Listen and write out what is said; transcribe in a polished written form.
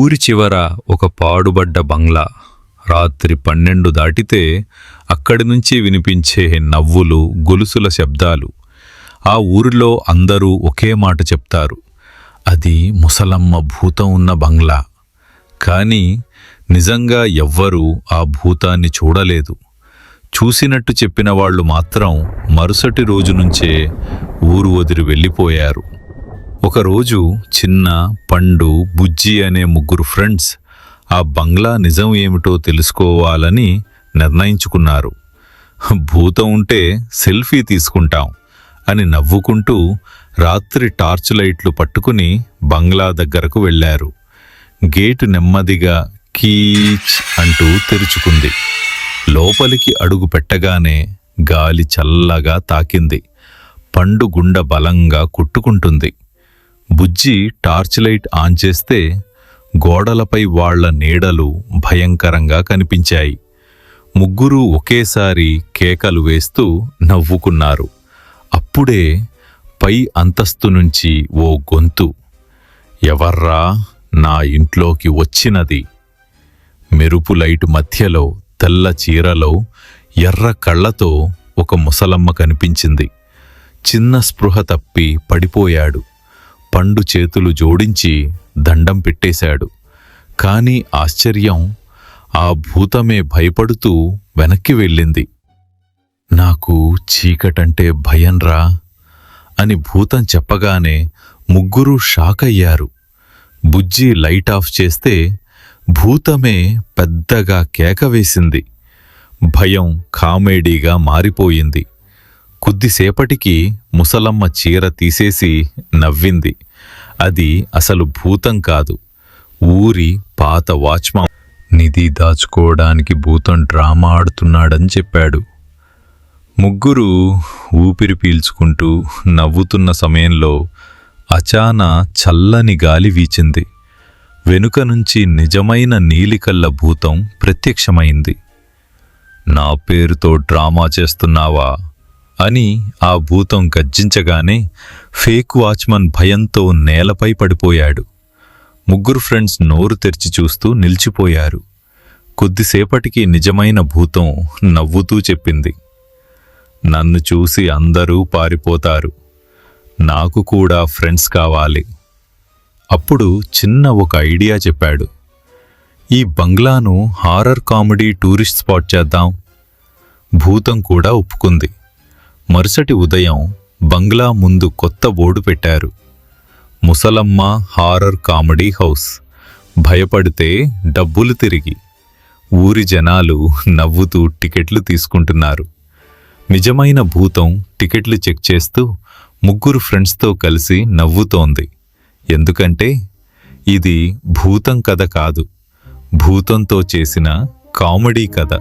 ఊరి చివర ఒక పాడుబడ్డ బంగ్లా. రాత్రి 12 దాటితే అక్కడి నుంచి వినిపించే నవ్వులు, గొలుసుల శబ్దాలు. ఆ ఊరిలో అందరూ ఒకే మాట చెప్తారు, అది ముసలమ్మ భూతం ఉన్న బంగ్లా. కాని నిజంగా ఎవ్వరూ ఆ భూతాన్ని చూడలేదు. చూసినట్టు చెప్పిన వాళ్ళు మాత్రం మరుసటి రోజు నుంచే ఊరు వదిలి వెళ్ళిపోయారు. ఒకరోజు చిన్న, పండు, బుజ్జి అనే 3 ఫ్రెండ్స్ ఆ బంగ్లా నిజం ఏమిటో తెలుసుకోవాలని నిర్ణయించుకున్నారు. భూతం ఉంటే సెల్ఫీ తీసుకుంటాం అని నవ్వుకుంటూ రాత్రి టార్చ్ లైట్లు పట్టుకుని బంగ్లా దగ్గరకు వెళ్లారు. గేటు నెమ్మదిగా కీచ్ అంటూ తెరుచుకుంది. లోపలికి అడుగు పెట్టగానే గాలి చల్లగా తాకింది. పండు గుండె బలంగా కొట్టుకుంటుంది. బుజ్జి టార్చ్ లైట్ ఆన్ చేస్తే గోడలపై వాళ్ల నీడలు భయంకరంగా కనిపించాయి. 3 ఒకేసారి కేకలు వేస్తూ నవ్వుకున్నారు. అప్పుడే పై అంతస్తు నుంచి ఓ గొంతు, ఎవర్రా నా ఇంట్లోకి వచ్చినది? మెరుపు లైటు మధ్యలో తెల్ల చీరలో ఎర్ర కళ్లతో ఒక ముసలమ్మ కనిపించింది. చిన్న స్పృహ తప్పి పడిపోయాడు. పండు చేతులు జోడించి దండం పెట్టేశాడు. కాని ఆశ్చర్యం, ఆ భూతమే భయపడుతూ వెనక్కి వెళ్ళింది. నాకు చీకటంటే భయంరా అని భూతం చెప్పగానే 3 షాక్ అయ్యారు. బుజ్జి లైట్ ఆఫ్ చేస్తే భూతమే పెద్దగా కేక వేసింది. భయం కామెడీగా మారిపోయింది. కొద్దిసేపటికి ముసలమ్మ చీర తీసేసి నవ్వింది. అది అసలు భూతం కాదు, ఊరి పాత వాచ్మన్ నిధి దాచుకోవడానికి భూతం డ్రామా ఆడుతున్నాడని చెప్పాడు. 3 ఊపిరి పీల్చుకుంటూ నవ్వుతున్న సమయంలో అచాన చల్లని గాలి వీచింది. వెనుక నుంచి నిజమైన నీలికల్ల భూతం ప్రత్యక్షమైంది. నా పేరుతో డ్రామా చేస్తున్నావా అని ఆ భూతం గర్జించగానే ఫేక్ వాచ్మన్ భయంతో నేలపై పడిపోయాడు. 3 ఫ్రెండ్స్ నోరు తెరిచి చూస్తూ నిలిచిపోయారు. కొద్దిసేపటికి నిజమైన భూతం నవ్వుతూ చెప్పింది, నన్ను చూసి అందరూ పారిపోతారు, నాకు కూడా ఫ్రెండ్స్ కావాలి. అప్పుడు చిన్న ఒక ఐడియా చెప్పాడు, ఈ బంగ్లాను హారర్ కామెడీ టూరిస్ట్ స్పాట్ చేద్దాం. భూతం కూడా ఒప్పుకుంది. మరుసటి ఉదయం బంగ్లా ముందు కొత్త బోర్డు పెట్టారు, ముసలమ్మ హారర్ కామెడీ హౌస్, భయపడితే డబ్బులు తిరిగి. ఊరి జనాలు నవ్వుతూ టికెట్లు తీసుకుంటున్నారు. నిజమైన భూతం టికెట్లు చెక్ చేస్తూ 3 ఫ్రెండ్స్తో కలిసి నవ్వుతోంది. ఎందుకంటే ఇది భూతం కథ కాదు, భూతంతో చేసిన కామెడీ కథ.